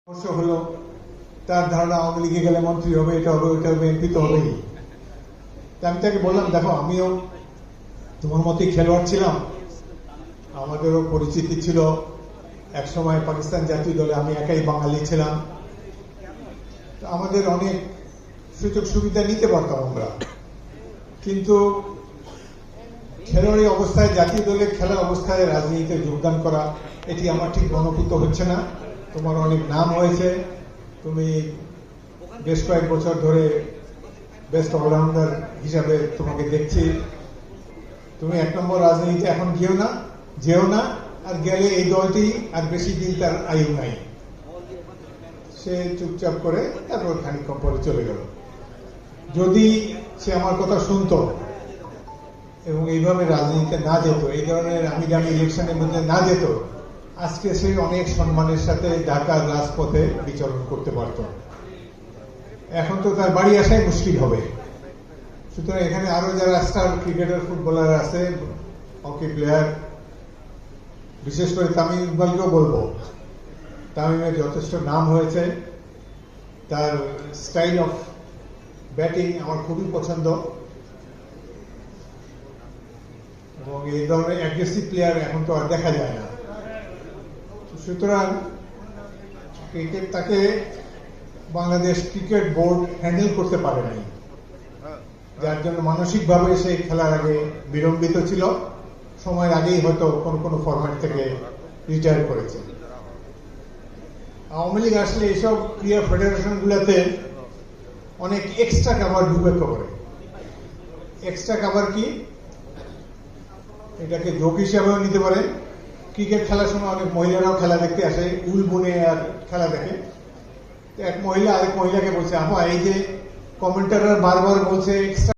সমস্যা হলো তার ধারণা আওয়ামী লীগে গেলে মন্ত্রী হবে, এটা হবে, ওইটা হবে, এমপি তো হবেই। আমি তাকে বললাম, দেখো আমিও তোমার মতোই খেলোয়াড় ছিলাম, আমাদেরও পরিচিতি ছিল। একসময় পাকিস্তান জাতীয় দলে আমি একাই বাঙালি ছিলাম, আমাদের অনেক সুযোগ সুবিধা নিতে পারতাম আমরা, কিন্তু খেলোয়াড়ি অবস্থায়, জাতীয় দলে খেলা অবস্থায় রাজনীতিতে যোগদান করা, এটি আমার ঠিক অনুভূত হচ্ছে না। তোমার অনেক নাম হয়েছে, তুমি বেশ কয়েক বছর ধরে বেস্ট অলরাউন্ডার হিসাবে তোমাকে দেখছি। তুমি এক নম্বর রাজনীতিতে এখন যেও না, আর গেলে এই দলটি আর বেশি দিন তার আয়ু নাই। সে চুপচাপ করে তারপর খানিকক্ষণ পরে চলে গেল। যদি সে আমার কথা শুনতো এবং এইভাবে রাজনীতিতে না যেত, এই ধরনের আমি জানি ইলেকশনের মধ্যে না যেত, আজকে সে অনেক সম্মানের সাথে ঢাকার রাজপথে বিচরণ করতে পারত। এখন তো তার বাড়ি আসাই মুশকিল হবে। সুতরাং এখানে আরো যারা স্টার ক্রিকেটার, ফুটবলার আছে, হকি প্লেয়ার, বিশেষ করে তামিম ইকবালকেও বলবো, তামিমের যথেষ্ট নাম হয়েছে, তার স্টাইল অফ ব্যাটিং আমার খুবই পছন্দ, এবং এই ধরনের অ্যাগ্রেসিভ প্লেয়ার এখন তো আর দেখা যায় না। সুতরাং ক্রিকেট তাকে বাংলাদেশ ক্রিকেট বোর্ড হ্যান্ডেল করতে পারে নাই, যার জন্য মানসিকভাবে সেই খেলার আগে বিলম্বিত ছিল। সময়ের আগেই হয়তো কোন কোন ফরম্যাট থেকে রিটায়ার করেছে। আওয়ামী লীগ আসলে এইসব ক্রীড়া ফেডারেশন গুলোতে অনেক এক্সট্রা কাভার ঢুকে করে। এক্সট্রা কাভার কি? এটাকে জোক হিসাবেও নিতে পারে। ক্রিকেট খেলার সময় অনেক মহিলারাও খেলা দেখতে আসে, উল বুনে আর খেলা দেখে। এক মহিলা আরেক মহিলাকে বলছে, আপা এই যে কমেন্টাররা বারবার বলছে এক্সট্রা